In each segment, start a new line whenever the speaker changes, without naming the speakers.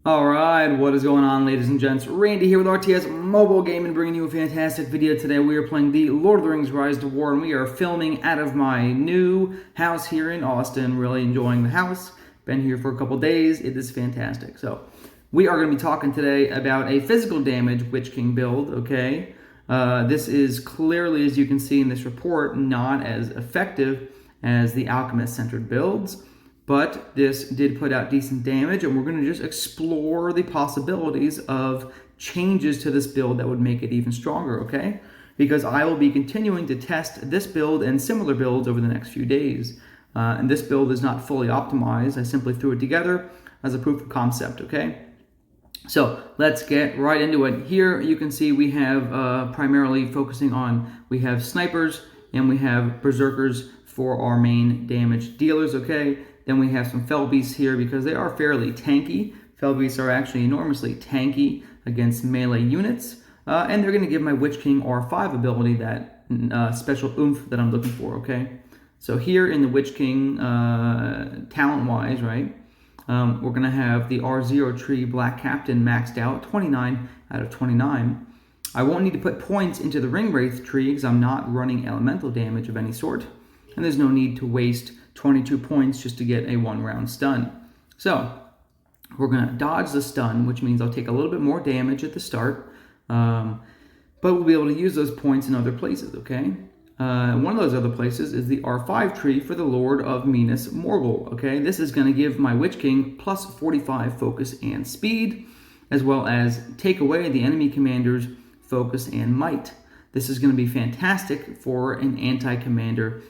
Alright, what is going on, ladies and gents? Randy here with RTS Mobile Gaming, bringing you a fantastic video today. We are playing the Lord of the Rings Rise to War, and we are filming out of my new house here in Austin. Really enjoying the house. Been here for a couple days. It is fantastic. So, we are going to be talking today about a physical damage Witch King build, okay? This is clearly, as you can see in this report, not as effective as the Alchemist-centered builds. But this did put out decent damage, and we're going to just explore the possibilities of changes to this build that would make it even stronger, okay? Because I will be continuing to test this build and similar builds over the next few days. And this build is not fully optimized. I simply threw it together as a proof of concept, okay? So let's get right into it. Here you can see we have primarily focusing on, we have snipers and we have berserkers for our main damage dealers, okay? Then we have some Fellbeasts here because they are fairly tanky. Fellbeasts are actually enormously tanky against melee units. And they're going to give my Witch King R5 ability that special oomph that I'm looking for, okay? So here in the Witch King, talent-wise, right, we're going to have the R0 tree Black Captain maxed out, 29 out of 29. I won't need to put points into the Ring Wraith tree because I'm not running elemental damage of any sort. And there's no need to waste 22 points just to get a one-round stun. So, we're going to dodge the stun, which means I'll take a little bit more damage at the start, but we'll be able to use those points in other places, okay? One of those other places is the R5 tree for the Lord of Minas Morgul, okay? This is going to give my Witch King plus 45 focus and speed, as well as take away the enemy commander's focus and might. This is going to be fantastic for an anti-commander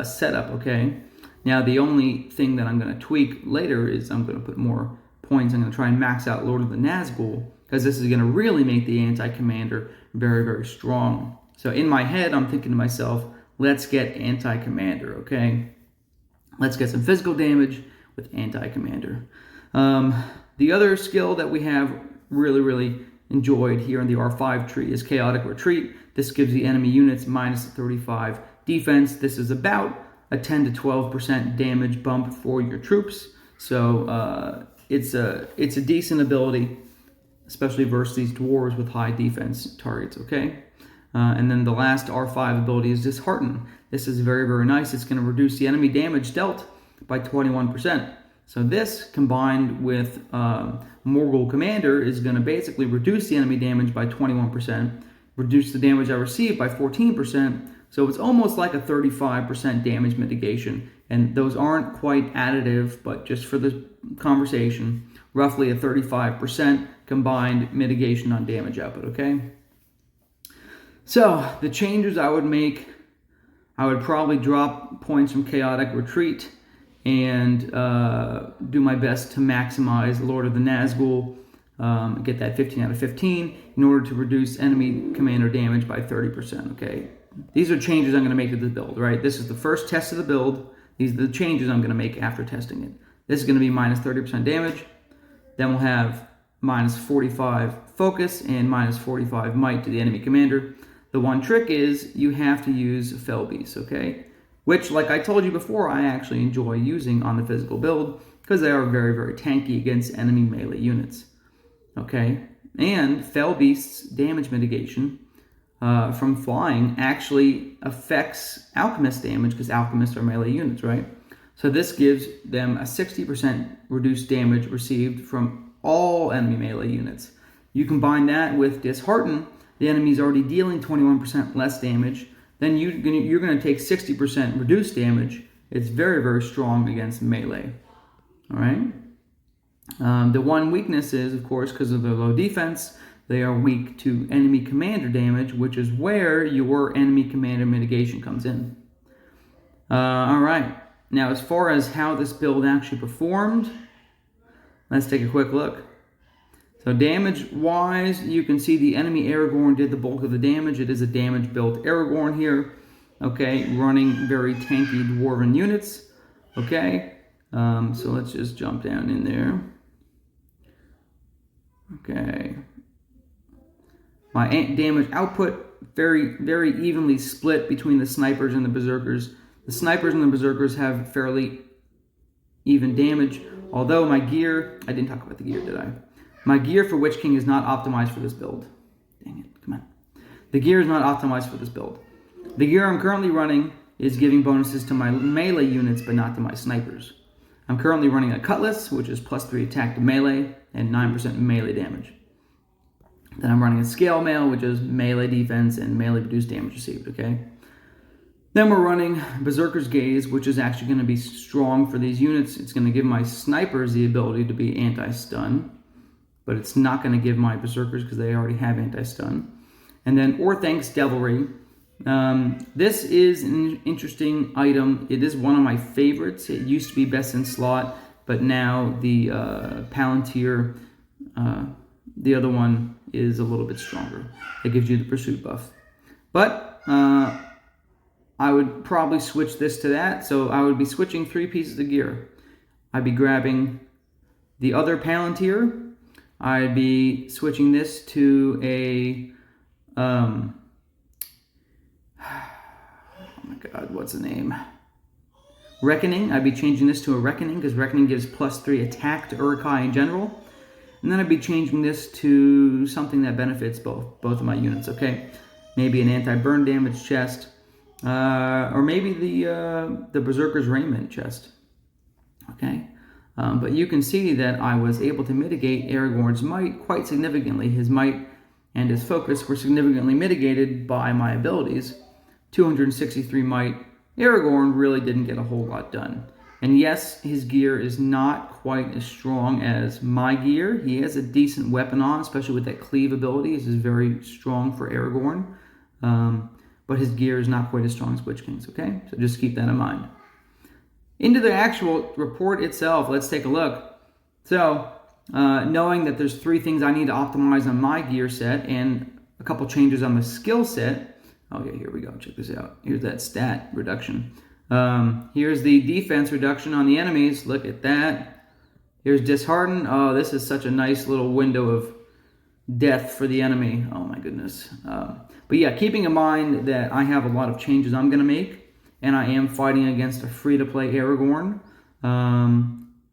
setup, okay? Now, the only thing that I'm going to tweak later is I'm going to put more points. I'm going to try and max out Lord of the Nazgul, because this is going to really make the anti-commander very, very strong. So in my head, I'm thinking to myself, let's get anti-commander, okay? Let's get some physical damage with anti-commander. The other skill that we have really enjoyed here in the R5 tree is Chaotic Retreat. This gives the enemy units minus 35 defense. This is about a 10 to 12% damage bump for your troops. So it's a decent ability, especially versus these dwarves with high defense targets, okay? And then the last R5 ability is Dishearten. This is very nice. It's going to reduce the enemy damage dealt by 21%. So this, combined with Morgul Commander, is going to basically reduce the enemy damage by 21%, reduce the damage I receive by 14%, so it's almost like a 35% damage mitigation. And those aren't quite additive, but just for the conversation, roughly a 35% combined mitigation on damage output, okay? So the changes I would make, I would probably drop points from Chaotic Retreat and do my best to maximize Lord of the Nazgul, get that 15 out of 15 in order to reduce enemy commander damage by 30%, okay? These are changes I'm going to make to the build, right? This is the first test of the build. These are the changes I'm going to make after testing it. This is going to be minus 30% damage. Then we'll have minus 45 focus and minus 45 might to the enemy commander. The one trick is you have to use Fellbeast, okay? Which, like I told you before, I actually enjoy using on the physical build because they are very tanky against enemy melee units, okay? And Fellbeast's damage mitigation from flying actually affects Alchemist damage because Alchemists are melee units, right? So this gives them a 60% reduced damage received from all enemy melee units. You combine that with Dishearten, the enemy's already dealing 21% less damage, then you're going to take 60% reduced damage. It's very strong against melee, all right? The one weakness is, of course, because of their low defense, they are weak to enemy commander damage, which is where your enemy commander mitigation comes in. All right. Now, as far as how this build actually performed, let's take a quick look. So damage-wise, you can see the enemy Aragorn did the bulk of the damage. It is a damage-built Aragorn here, okay, running very tanky dwarven units, okay. So let's just jump down in there. Okay. My damage output, very evenly split between the snipers and the berserkers. The snipers and the berserkers have fairly even damage, although my gear, I didn't talk about the gear, did I? My gear for Witch King is not optimized for this build. Dang it, come on. The gear is not optimized for this build. The gear I'm currently running is giving bonuses to my melee units, but not to my snipers. I'm currently running a Cutlass, which is +3 attack to melee and 9% melee damage. Then I'm running a Scale Mail, which is melee defense and melee reduced damage received, okay? Then we're running Berserker's Gaze, which is actually going to be strong for these units. It's going to give my snipers the ability to be anti-stun, but it's not going to give my Berserkers because they already have anti-stun. And then Orthank's Devilry. This is an interesting item. It is one of my favorites. It used to be best in slot, but now the Palantir, the other one, is a little bit stronger. It gives you the pursuit buff. But I would probably switch this to that. So I would be switching 3 pieces of gear. I'd be grabbing the other Palantir. I'd be switching this to a oh my god, what's the name? Reckoning. I'd be changing this to a Reckoning because Reckoning gives +3 attack to Uruk'Hai in general. And then I'd be changing this to something that benefits both of my units, okay? Maybe an anti-burn damage chest, or maybe the Berserker's Raiment chest, okay? But you can see that I was able to mitigate Aragorn's might quite significantly. His might and his focus were significantly mitigated by my abilities. 263 might. Aragorn really didn't get a whole lot done. And yes, his gear is not quite as strong as my gear. He has a decent weapon on, especially with that cleave ability. This is very strong for Aragorn. But his gear is not quite as strong as Witch King's, okay? So just keep that in mind. Into the actual report itself, let's take a look. So, knowing that there's 3 things I need to optimize on my gear set and a couple changes on the skill set. Oh yeah, here we go. Check this out. Here's that stat reduction. Here's the defense reduction on the enemies. Look at that. Here's Dishearten. Oh, this is such a nice little window of death for the enemy. Oh my goodness. But yeah, keeping in mind that I have a lot of changes I'm going to make, and I am fighting against a free-to-play Aragorn.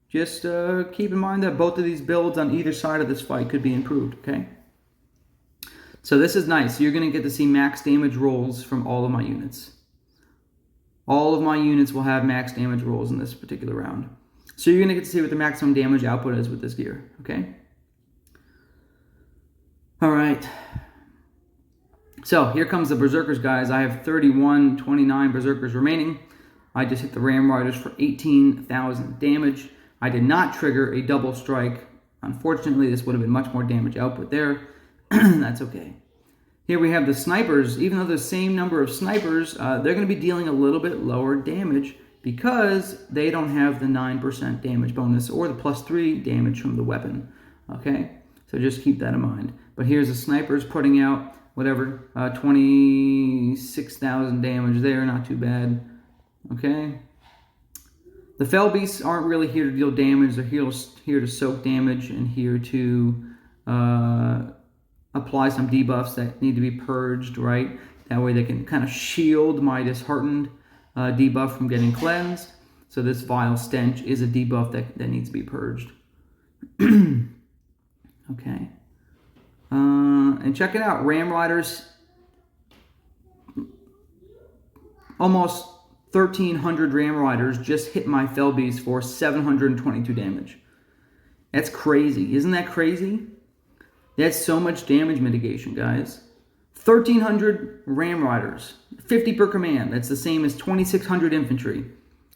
Just keep in mind that both of these builds on either side of this fight could be improved, okay? So this is nice. You're going to get to see max damage rolls from all of my units. All of my units will have max damage rolls in this particular round. So you're going to get to see what the maximum damage output is with this gear, okay? All right. So here comes the Berserkers, guys. I have 3129 Berserkers remaining. I just hit the Ram Riders for 18,000 damage. I did not trigger a double strike. Unfortunately, this would have been much more damage output there. That's okay. Here we have the snipers. Even though the same number of snipers, they're going to be dealing a little bit lower damage because they don't have the 9% damage bonus or the +3 damage from the weapon. Okay? So just keep that in mind. But here's the snipers putting out whatever, 26,000 damage there. Not too bad. Okay? The Fellbeasts aren't really here to deal damage. They're here to soak damage and here to apply some debuffs that need to be purged, right? That way they can kind of shield my Disheartened debuff from getting cleansed. So this Vile Stench is a debuff that needs to be purged. Okay. And check it out. Ram Riders, almost 1,300 Ram Riders just hit my Fellbeast for 722 damage. That's crazy. Isn't that crazy? That's so much damage mitigation, guys. 1,300 Ram Riders, 50 per command. That's the same as 2,600 infantry.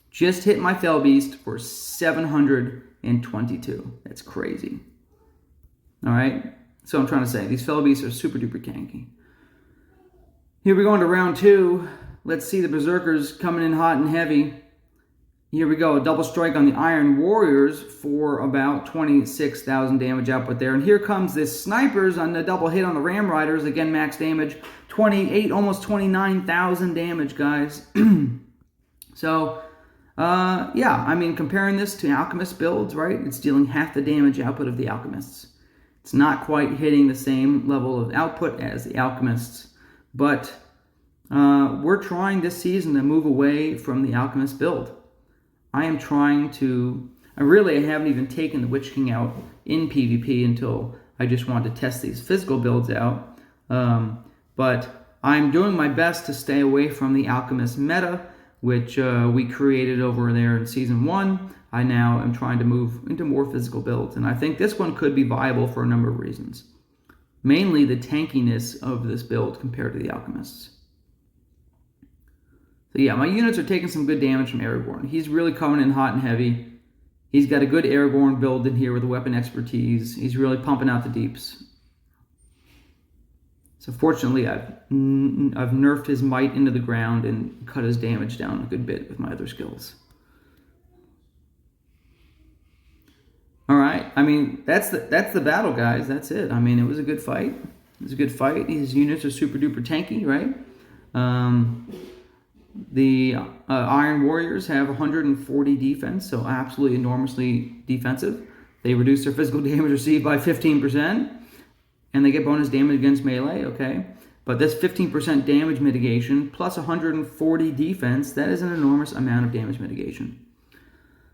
Just hit my Fellbeast for 722. That's crazy. All right? So I'm trying to say, these Fellbeasts are super duper tanky. Here we go into round 2. Let's see the Berserkers coming in hot and heavy. Here we go, a double strike on the Iron Warriors for about 26,000 damage output there. And here comes this Snipers on the double hit on the Ram Riders. Again, max damage, 28, almost 29,000 damage, guys. So, yeah, I mean, comparing this to Alchemist builds, right? It's dealing half the damage output of the Alchemists. It's not quite hitting the same level of output as the Alchemists, but we're trying this season to move away from the Alchemist build. I am trying to I haven't even taken the Witch King out in PvP until I just wanted to test these physical builds out. But I'm doing my best to stay away from the Alchemist meta, which we created over there in Season 1. I now am trying to move into more physical builds, and I think this one could be viable for a number of reasons. Mainly the tankiness of this build compared to the Alchemists. So yeah, my units are taking some good damage from Aragorn. He's really coming in hot and heavy. He's got a good Aragorn build in here with the weapon expertise. He's really pumping out the deeps. So fortunately, I've nerfed his might into the ground and cut his damage down a good bit with my other skills. All right, I mean, that's the battle, guys. That's it. I mean, it was a good fight. It was a good fight. His units are super duper tanky, right? The Iron Warriors have 140 defense, so absolutely enormously defensive. They reduce their physical damage received by 15%, and they get bonus damage against melee, okay? But this 15% damage mitigation plus 140 defense, that is an enormous amount of damage mitigation.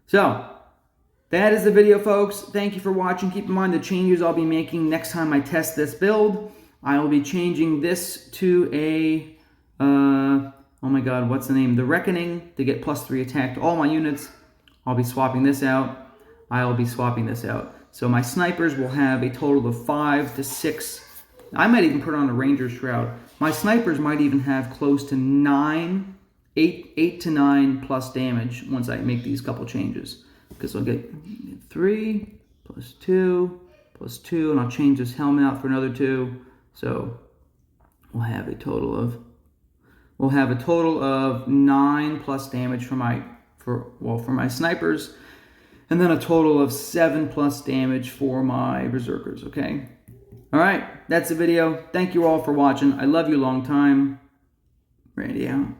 So, that is the video, folks. Thank you for watching. Keep in mind the changes I'll be making next time I test this build. I will be changing this to a, oh my god, what's the name? The Reckoning, to get +3 attack to all my units. I'll be swapping this out. I'll be swapping this out. So my snipers will have a total of 5 to 6. I might even put on a Ranger Shroud. My snipers might even have close to 8 to 9 plus damage once I make these couple changes. Because I'll get 3 plus 2 plus 2, and I'll change this helmet out for another 2. So we'll have a total of 9 plus damage for my snipers, and then a total of 7 plus damage for my Berserkers, okay? All right, that's the video. Thank you all for watching. I love you long time. Randy out.